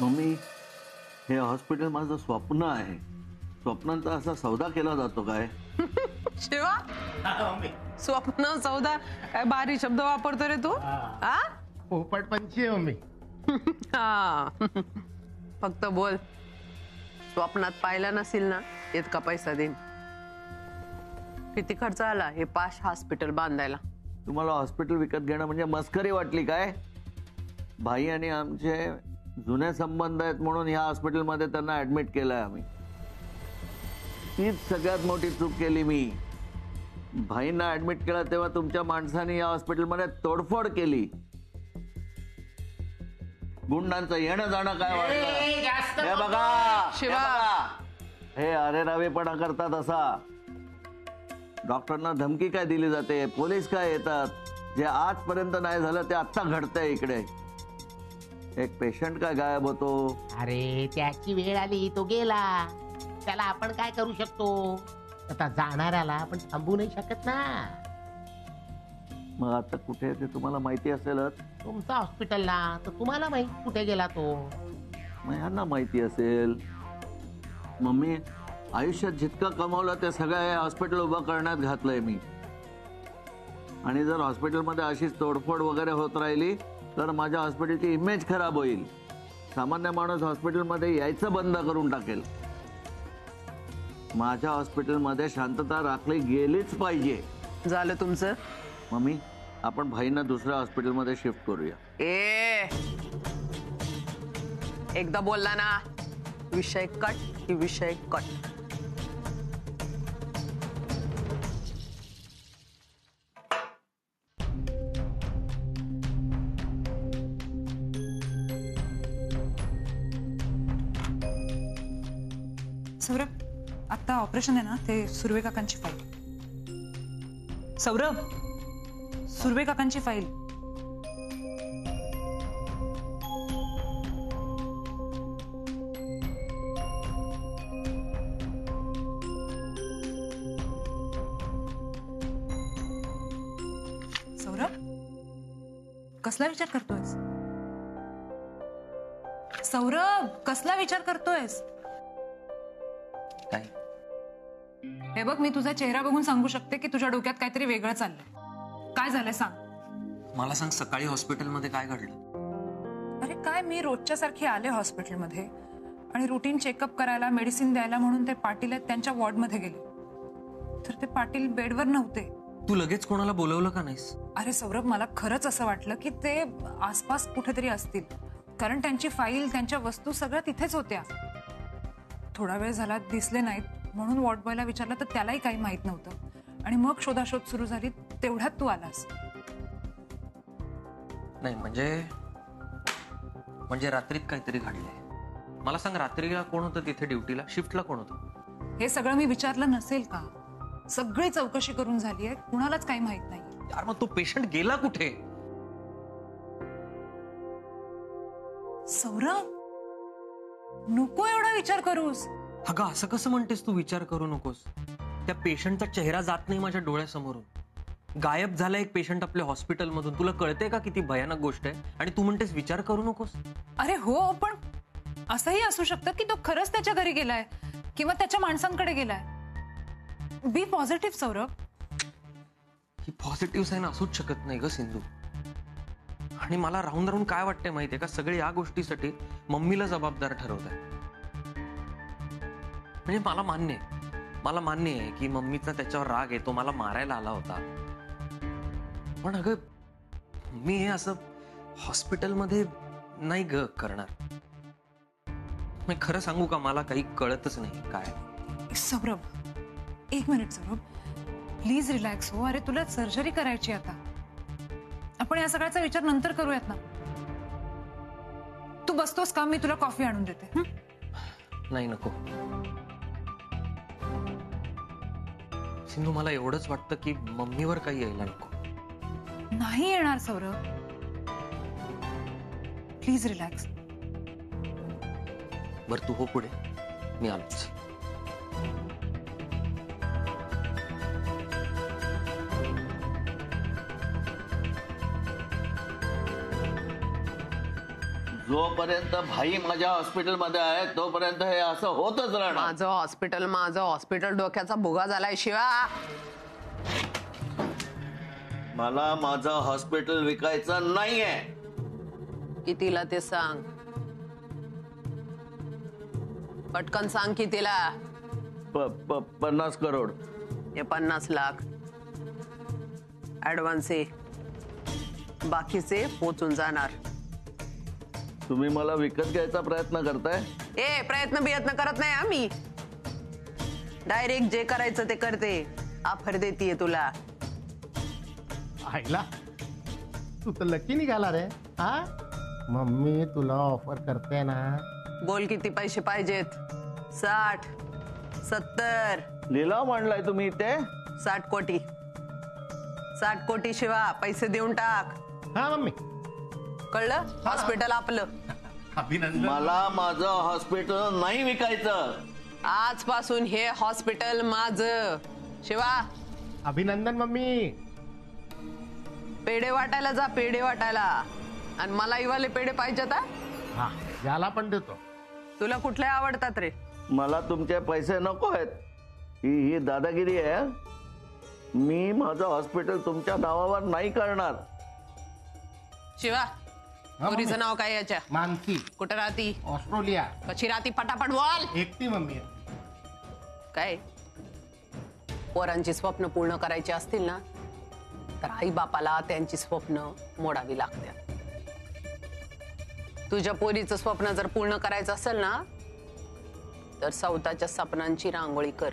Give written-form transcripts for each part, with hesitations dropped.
Mummy, हे hospital माझं स्वप्न आहे. स्वप्नांचा असा सौदा केला जातो काय? शिवा, स्वप्न सौदा काय भारी शब्द वापरतो रे तू. हा पोपटपंची आहे मम्मी. हा. फक्त बोल, स्वप्नात पाहिला नसेल ना इतका पैसा देईन. किती खर्च आला हे पाश हॉस्पिटल बांधायला? तुम्हाला हॉस्पिटल विकत घेणं म्हणजे मस्करी वाटली काय? भाई आणि आमचे जुने संबंध आहेत म्हणून ह्या हॉस्पिटलमध्ये त्यांना ऍडमिट केलंय आम्ही. तीच सगळ्यात मोठी चूक केली मी. भाईंना ऍडमिट केलं तेव्हा तुमच्या माणसाने या हॉस्पिटलमध्ये तोडफोड केली. गुंडांचं येणं जाणं काय वाटलं हे बघा. शिवा. हे अरे रावेपणा करतात असा. डॉक्टरांना धमकी काय दिली जाते, पोलीस काय येतात. जे आजपर्यंत नाही झालं ते आत्ता घडतंय इकडे. एक पेशंट काय गायब होतो. अरे त्याची वेळ आली तो गेला, त्याला आपण काय करू शकतो. आता जाणाऱ्याला आपण थांबू नाही शकत ना. मग आता कुठे ते तुम्हाला माहिती असेलच. तुमचा हॉस्पिटलला तर तुम्हाला माहित कुठे गेला तो. मग ह्यांना माहिती असेल. मम्मी, आयुष्यात जितकं कमावलं ते सगळं हे हॉस्पिटल उभं करण्यात घातलंय मी. आणि जर हॉस्पिटलमध्ये अशीच तोडफोड वगैरे होत राहिली तर माझ्या हॉस्पिटलची इमेज खराब होईल. सामान्य माणूस हॉस्पिटलमध्ये यायचं बंद करून टाकेल. माझ्या हॉस्पिटलमध्ये शांतता राखली गेलीच पाहिजे. झालं तुमचं? मम्मी, आपण भाईंना दुसऱ्या हॉस्पिटलमध्ये शिफ्ट करूया. एकदा बोलला ना विषय कट की विषय कट. सौरभ, आता ऑपरेशन आहे ना ते सुर्वे काकांची फाईल. सौरभ, सुर्वे काकांची फाईल. सौरभ, कसला विचार करतोयस? सौरभ, कसला विचार करतोयस? काय? हे बघ, मी तुझा चेहरा बघून सांगू शकते की तुझ्या डोक्यात काहीतरी वेगळं चाललंय. काय झालंय सांग. मला सांग, सकाळी हॉस्पिटलमध्ये काय घडलं? अरे काय, मी रोजच्या सारखी आले हॉस्पिटलमध्ये आणि रुटीन चेकअप करायला, मेडिसिन द्यायला म्हणून ते पाटील आहेत त्यांच्या वॉर्डमध्ये गेले. तर ते पाटील बेडवर नव्हते. तू लगेच कोणाला बोलवलं का नाहीस? अरे सौरभ, मला खरंच असं वाटलं की ते आसपास कुठेतरी असतील, कारण त्यांची फाईल, त्यांच्या वस्तू सगळ्या तिथेच होत्या. थोडा वेळ झाला दिसले नाहीत म्हणून वॉर्ड बॉयला विचारलं तर त्यालाही काही माहित नव्हतं. आणि मग शोधाशोध सुरू झाली, तेवढ्यात तू आलास. नाही म्हणजे रात्रीत काहीतरी घडलंय. मला सांग, रात्रीला कोण होतं तिथे ड्युटीला? शिफ्टला कोण होतं? हे सगळं मी विचारलं नसेल का? सगळी चौकशी करून झाली आहे, कुणालाच काही माहित नाही. यार, मग तो पेशंट गेला कुठे? सौरभ, नको एवढा विचार करूस. अगं, असं कसं म्हणतेस तू विचार करू नकोस? त्या पेशंटचा चेहरा जात नाही माझ्या डोळ्यासमोरून. गायब झाला एक पेशंट आपल्या हॉस्पिटलमधून. तुला कळतंय का किती भयानक गोष्ट आहे? आणि तू म्हणतेस विचार करू नकोस. अरे हो, पण असंही असू शकतं की तो खरंच त्याच्या घरी गेलाय किंवा त्याच्या माणसांकडे गेलाय. बी पॉझिटिव्ह सौरभ. ही पॉझिटिव्ह साईन असूच शकत नाही ग सिंधू. आणि मला राहून राहून काय वाटतंय माहितीये का, सगळे या गोष्टीसाठी मम्मीला जबाबदार ठरवत आहे. म्हणजे मला मान्य आहे की मम्मीचा त्याच्यावर राग आहे, तो मला मारायला आला होता. पण अगं, मी हे असं हॉस्पिटलमध्ये नाही ग करणार. मी खरं सांगू का, मला काही कळतच नाही काय. सौरभ, एक मिनिट सौरभ, प्लीज रिलॅक्स हो. अरे तुला सर्जरी करायची आता. आपण या सगळ्याचा विचार नंतर करूयात ना. तू बसतोस का? मी तुला कॉफी आणून देते. नाही, नको सिंधू. मला एवढंच वाटतं की मम्मीवर काही यायला नको. नाही येणार सौरभ, प्लीज रिलॅक्स. बरं, तू हो पुढे, मी आलोच. जोपर्यंत भाई माझ्या हॉस्पिटलमध्ये आहे तोपर्यंत हे असं होतच राहणार. माझं हॉस्पिटल डोक्याचा भुगा झालाय शिवा. मला माझं हॉस्पिटल विकायचं नाहीये. कितीला ते सांग, पटकन सांग कितीला. 50 करोड. हे 50 लाख ऍडव्हान्स आहे, बाकीचे पोचून जाणार. तुम्ही मला विकत घ्यायचा प्रयत्न करताय? प्रयत्न करत नाही आम्ही, डायरेक्ट जे करायचं ते करते. ऑफर देतीये तुला. आईला तू तर लकी निघाला रे. हा मम्मी तुला ऑफर करते ना. बोल किती पैसे पाहिजेत. 60, 70, लिलाव मांडलाय तुम्ही ते? 60 कोटी. 60 कोटी शिवा पैसे देऊन टाक. हा मम्मी. कळलं? हॉस्पिटल आपलं. अभिनंदन. मला माझं हॉस्पिटल नाही विकायचं. आजपासून हे हॉस्पिटल माझं. शिवा अभिनंदन मम्मी. पेढे वाटायला जा, पेढे वाटायला. आणि मला इवाले पेढे पाहिजेत. हा याला पण देतो. तुला कुठले आवडतात रे? मला तुमचे पैसे नको आहेत. ही दादागिरी आहे. मी माझं हॉस्पिटल तुमच्या नावावर नाही करणार. शिवा मम्मी. पोरीचं नाव काय याच्या? मानसी. कुठं राहती? ऑस्ट्रेलिया. कशी राहती? पटापट बोल. एकटी मम्मी. काय पोरांची स्वप्न पूर्ण करायची असतील ना तर आई बापाला त्यांची स्वप्न मोडावी लागतात. तुझ्या पोरीचं स्वप्न जर पूर्ण करायचं असेल ना तर स्वतःच्या स्वप्नांची रांगोळी कर.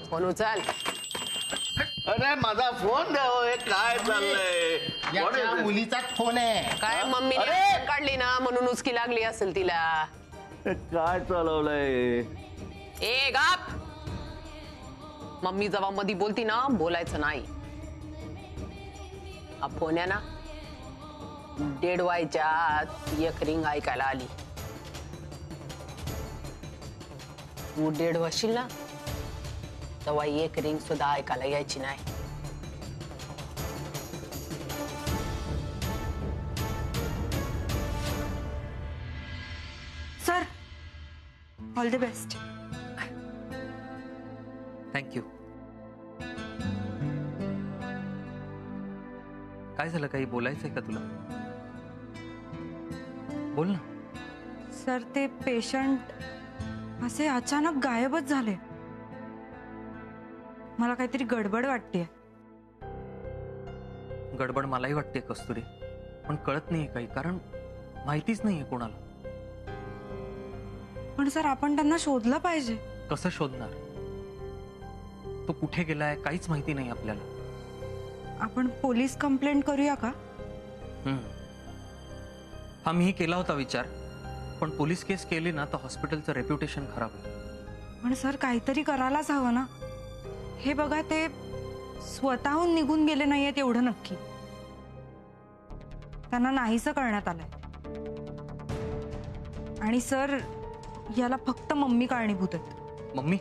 फोन उचल. अरे माझा फोन द्या. हे काय चाललंय? What is याच्या this? मुलीचा फोन आहे. काय मम्मीने अरे! आठवण काढली ना म्हणून उसकी लागली असेल तिला. हे काय चालवलंय? गाप. मम्मी जेव्हा मधी बोलती ना बोलायचं नाही. हा फोन आहे ना 1:30 व्हायच्या आत एक रिंग ऐकायला आली. तू 1:30 वाजशील ना तेव्हा एक रिंग सुद्धा ऐकायला यायची नाही. Sir all the best. Thank you. काय झालं? काही बोलायचंय का तुला? बोल ना. सर ते पेशंट असे अचानक गायबच झाले. मला काहीतरी गडबड वाटते. गडबड मलाही वाटते कस्तुरी, पण कळत नाहीये काही, कारण माहितीच नाहीये कोणाला. पण सर आपण त्यांना शोधलं पाहिजे. कसं शोधणार? तो कुठे गेलाय काहीच माहिती नाही आपल्याला. आपण पोलीस कंप्लेंट करूया का? हा मीही केला होता विचार, पण पोलीस केस केली ना तर हॉस्पिटलचं रेप्युटेशन खराब होईल. पण सर काहीतरी करायलाच हवं ना. हे बघा ते स्वतःहून निघून गेले नाहीयेत एवढं नक्की. त्यांना नाहीसं करण्यात आलंय. आणि सर याला फक्त मम्मी कारणीभूत आहेत. मम्मी?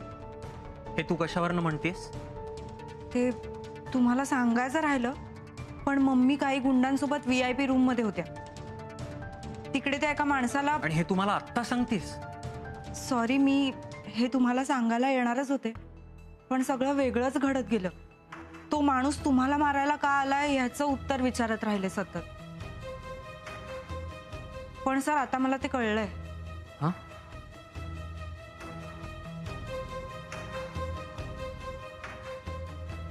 हे तू कशावरनं म्हणतेस? ते तुम्हाला सांगायचं राहिलं, पण मम्मी काही गुंडांसोबत VIP रूम मध्ये होत्या. तिकडे त्या एका माणसाला. आणि हे तुम्हाला आत्ता सांगतेस? सॉरी, मी हे तुम्हाला सांगायला येणारच होते, पण सगळं वेगळंच घडत गेलं. तो माणूस तुम्हाला मारायला का आलाय याचं उत्तर विचारत राहिले सतत. पण सर आता मला ते कळलंय. हा?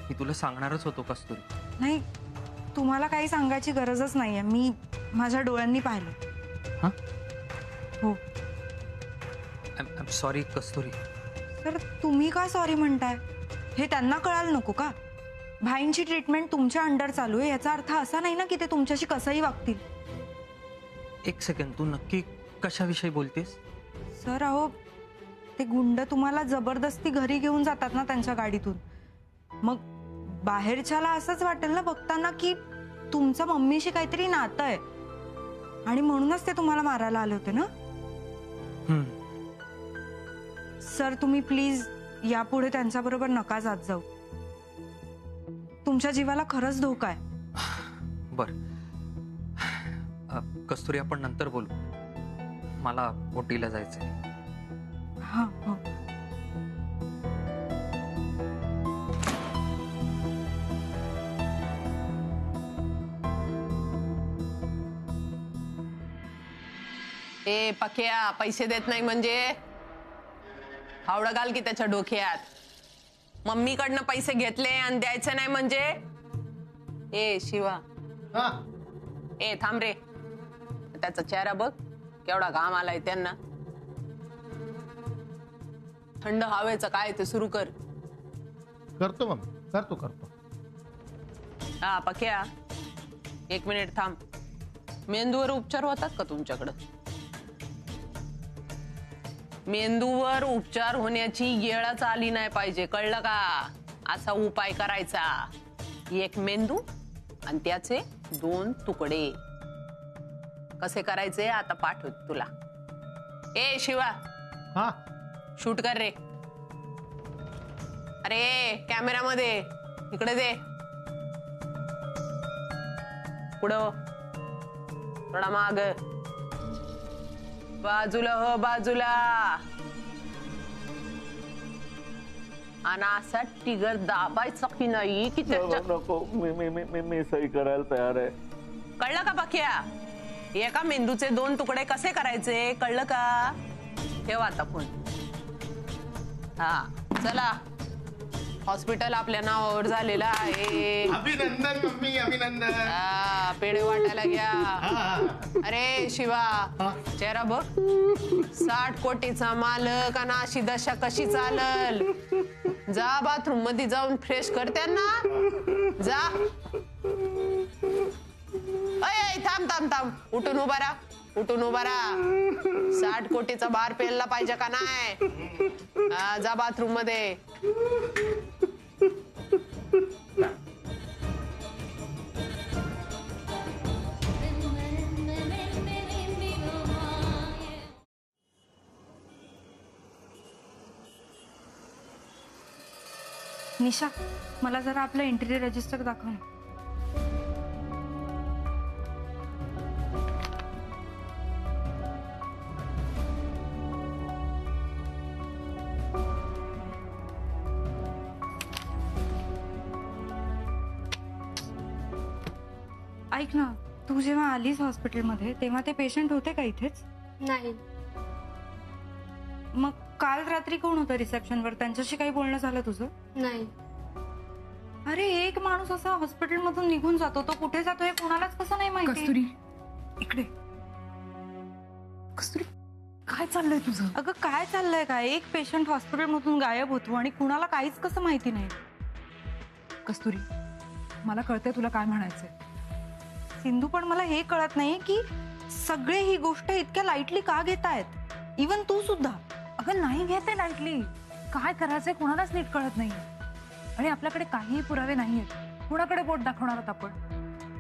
मी तुला सांगणारच होतो कस्तुरी. नाही, तुम्हाला काही सांगायची गरजच नाहीये. मी माझ्या डोळ्यांनी पाहिलं. हा? हो I'm sorry कस्तुरी. तर तुम्ही का सॉरी म्हणताय? हे त्यांना कळायला नको का? भाईंची ट्रीटमेंट तुमच्या अंडर चालू आहे याचा अर्थ असा नाही ना की ते तुमच्याशी कसंही वागतील. एक सेकंड, तू नक्की कशाविषयी बोलतेस? सर अहो, ते गुंड तुम्हाला जबरदस्ती घरी घेऊन जातात ना त्यांच्या गाडीतून. मग बाहेरच्याला असंच वाटेल ना बघताना की तुमचं मम्मीशी काहीतरी नातं आहे, आणि म्हणूनच ते तुम्हाला मारायला आले होते ना. सर तुम्ही प्लीज यापुढे त्यांच्याबरोबर नका जात जाऊ. तुमच्या जीवाला खरंच धोका आहे. बर, कस्तुरी आपण नंतर बोलू, मला ओटीला जायचंय. हा हो. ए पक्या, पैसे देत नाही म्हणजे हावडं घाल की त्याच्या डोक्यात. मम्मीकडनं पैसे घेतले आणि द्यायचे नाही म्हणजे. ए शिवा, हा ए थांब रे, त्याचा चेहरा बघ केवढा घाम आलाय त्यांना. थंड हवेचं काय ते सुरू कर. करतो मग, करतो. हा पक्या, 1 मिनिट थांब. मेंदूवर उपचार होतात का तुमच्याकडं? मेंदूवर उपचार होण्याची वेळच आली नाही पाहिजे, कळलं का? असा उपाय करायचा. 1 मेंदू आणि त्याचे 2 तुकडे. कसे करायचे आता पाठवत तुला. ए शिवा, हा शूट कर रे. अरे कॅमेरामध्ये इकडे दे. पुढं थोडा माग, बाजूला हो बाजूला. आणि असा टिगर दाबायचा की नाही की त्याच्या. नको, मी सही करायला तयार आहे. कळलं का पक्या? एका मेंदूचे 2 तुकडे कसे करायचे कळलं का? ठेव आता फोन. हा चला, हॉस्पिटल आपल्या नावावर झालेलं आहे. अभिनंदन मम्मी, अभिनंदन. हा, पेढे वाटायला घ्या. अरे शिवा, चेहरा बघ. 60 कोटीचा मालक आणि अशी दशा कशी चालल? जा बाथरूम मध्ये जाऊन फ्रेश कर त्यांना. जा. अय थांब, उठून उभा राहा. 60 कोटीचा बार पेलला पाहिजे का नाही? जा बाथरूम मध्ये. निशा, मला जरा आपलं एंट्री रजिस्टर दाखव ना. ऐक ना, तू जेव्हा आलीस हॉस्पिटलमध्ये तेव्हा ते पेशंट होते का इथेच? नाही. मग काल रात्री कोण होतं रिसेप्शनवर? त्यांच्याशी काही बोलणं झालं तुझं? नाही. अरे एक माणूस असा हॉस्पिटलमधून निघून जातो, तो कुठे जातो हे कोणालाच कसं नाही माहिती? कस्तुरी इकडे. कस्तुरी काय चाललंय तुझं? अगं काय चाललंय काय? एक पेशंट हॉस्पिटलमधून गायब होतो आणि कुणाला काहीच कसं माहिती नाही. कस्तुरी, मला कळतंय तुला काय म्हणायचंय. सिंधू, पण मला हे कळत नाही की सगळे ही गोष्ट इतक्या लाईटली का घेतायत, इवन तू सुद्धा. अगं नाही घेते लाईटली. काय करायचंय कोणालाच नीट कळत नाही आणि आपल्याकडे काहीही पुरावे नाहीयेत. कुणाकडे बोट दाखवणार आहोत आपण?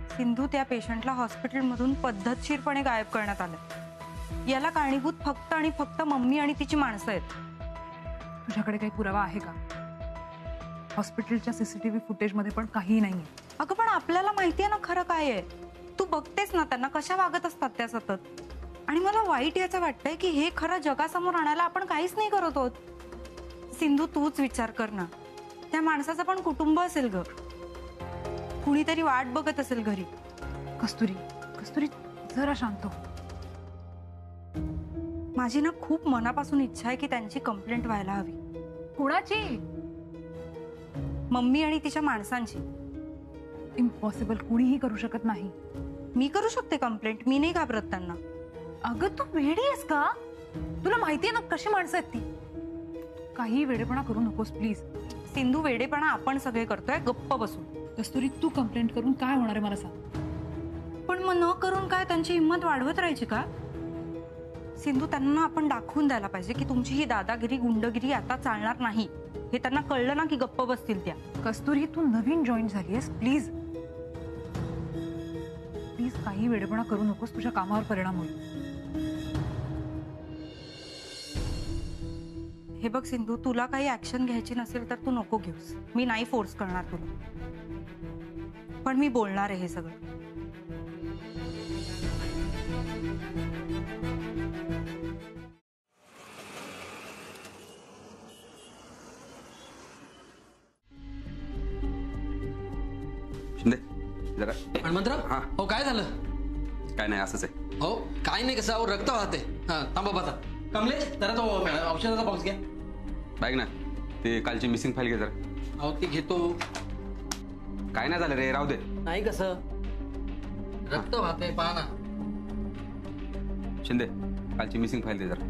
सिंधू, त्या पेशंटला हॉस्पिटलमधून पद्धतशीरपणे गायब करण्यात आलं. याला कारणीभूत फक्त आणि फक्त मम्मी आणि तिची माणसं आहेत. तुझ्याकडे काही पुरावा आहे का? हॉस्पिटलच्या सीसीटीव्ही फुटेज मध्ये पण काहीही नाहीये. अगं पण आपल्याला माहितीये ना खरं काय आहे. तू बघतेस ना त्यांना कशा वागत असतात त्या सतत. आणि मला वाईट याचं वाटतंय की हे खरं जगासमोर आणायला आपण काहीच नाही करत आहोत. सिंधू, तूच विचार कर ना, त्या माणसाचं पण कुटुंब असेल ग, कुणीतरी वाट बघत असेल घरी. कस्तुरी जरा शांत हो. माझी ना खूप मनापासून इच्छा आहे की त्यांची कंप्लेंट व्हायला हवी. कुणाची? मम्मी आणि तिच्या माणसांची. इम्पॉसिबल, कुणीही करू शकत नाही. मी करू शकते कंप्लेंट, मी नाही घाबरत त्यांना. अगं तू वेडी आहेस का? तुला माहितीये ना कशी माणसं आहेत ती. काही वेडेपणा करू नकोस प्लीज. सिंधू, वेडेपणा आपण सगळे करतोय, गप्प बसून. कस्तुरी, तू कंप्लेंट करून काय होणार आहे मला सांग. पण मग न करून काय त्यांची हिंमत वाढवत राहायची का? सिंधू, त्यांना आपण दाखवून द्यायला पाहिजे की तुमची ही दादागिरी, गुंडगिरी आता चालणार नाही. हे त्यांना कळलं ना की गप्प बसतील त्या. कस्तुरी, तू नवीन जॉईन झालीयस, प्लीज काही वेडेपणा करू नकोस. तुझ्या कामावर परिणाम होईल. हे बघ सिंधू, तुला काही ऍक्शन घ्यायची नसेल तर तू नको घेऊस. मी नाही फोर्स करणार तुला, पण मी बोलणार आहे हे सगळं. शिंदे जरा हनुमंतराव हा. हो काय झालं? काय नाही असंच आहे. हो काय नाही कसं अहो रक्त वाहते. हा थांबा बघा. कमलेश जरा तो औषधाचा बॉक्स घ्या. बाईक ना ते कालची मिसिंग फाईल घे जरा. अहो ती घेतो. काय नाही झालं रे, राहू दे. नाही कसं रक्त वाहते पहा ना. शिंदे कालची मिसिंग फाईल दे जरा.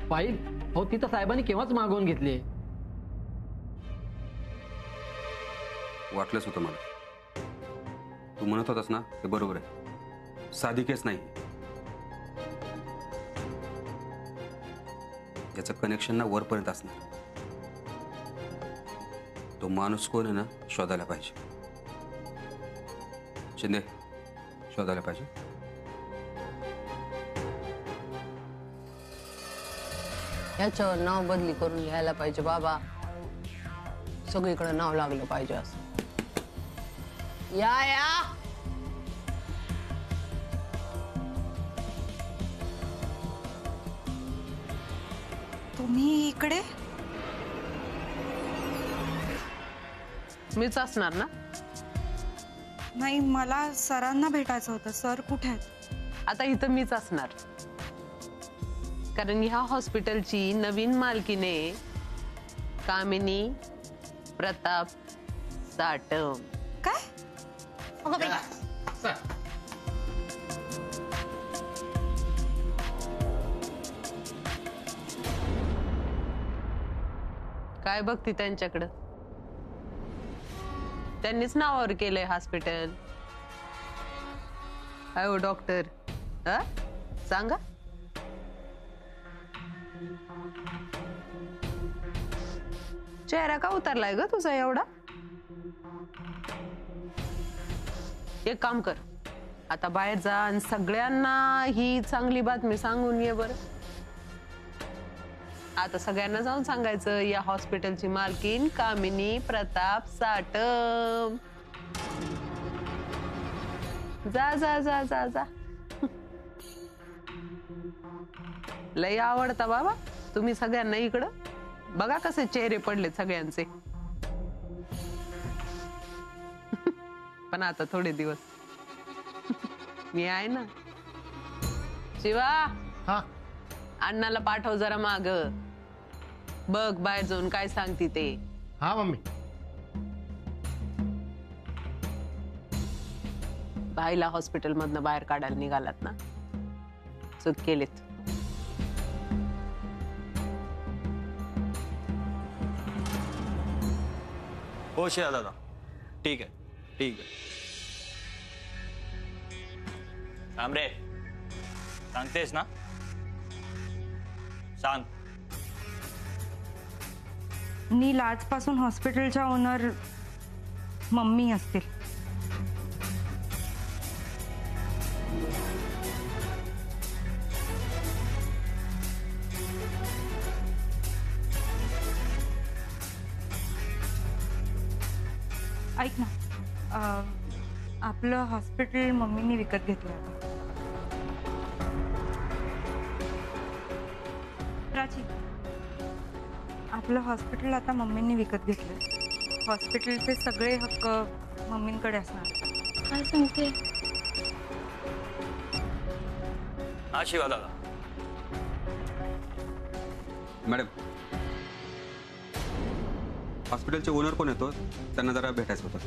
फाईल हो ती तर साहेबांनी केव्हाच मागवून घेतली. वाटलंच होतं मला. तू म्हणत होतास ना ते बरोबर आहे. साधी केस नाही. याचं कनेक्शन ना वरपर्यंत असणार. तो माणूस कोण आहे ना शोधायला पाहिजे. शिंदे शोधायला पाहिजे. याच्यावर नाव बदली करून घ्यायला पाहिजे बाबा. सगळीकडे नाव लागलं पाहिजे असं. या तुम्ही इकडे? मीच असणार ना. नाही, मला सरांना भेटायचं होतं. सर कुठे आहेत? आता इथं मीच असणार, कारण ह्या हॉस्पिटलची नवीन मालकीने कामिनी प्रताप साटम. काय? काय बघती त्यांच्याकडं? त्यांनीच नावावर केलंय हॉस्पिटल. हो डॉक्टर, सांगा. चेहरा का उतरलाय ग तुझा एवढा? एक काम कर, आता बाहेर जा आणि सगळ्यांना ही चांगली बातमी सांगून ये बरं. आता सगळ्यांना जाऊन सांगायचं या हॉस्पिटलची मालकीन कामिनी प्रताप साटम. जा जा जा जा जा. लय आवडता बाबा तुम्ही सगळ्यांना. इकडं बघा कसे चेहरे पडले सगळ्यांचे. पण आता थोडे दिवस मी आहे ना. शिवा हा अण्णाला पाठव जरा माग. बघ बाहेर जाऊन काय सांगते ते. हा मम्मी. बाईला हॉस्पिटल मधनं बाहेर काढायला निघालात ना, चूक केलीत. हो शिया दादा, ठीक आहे ठीक आहे. थांबरे, सांगतेस ना? सांग. नील आजपासून हॉस्पिटलच्या ओनर मम्मी असतील. ऐक ना, आपलं हॉस्पिटल मम्मीने विकत घेतलं होतं. प्राची, आपलं हॉस्पिटल आता मम्मींनी विकत घेतलं. हॉस्पिटलचे सगळे हक्क मम्मींकडे असणार. काय सांगते? हा शिवा दादा. मॅडम, हॉस्पिटलचे ओनर कोण येतो त्यांना जरा भेटायचं होतं.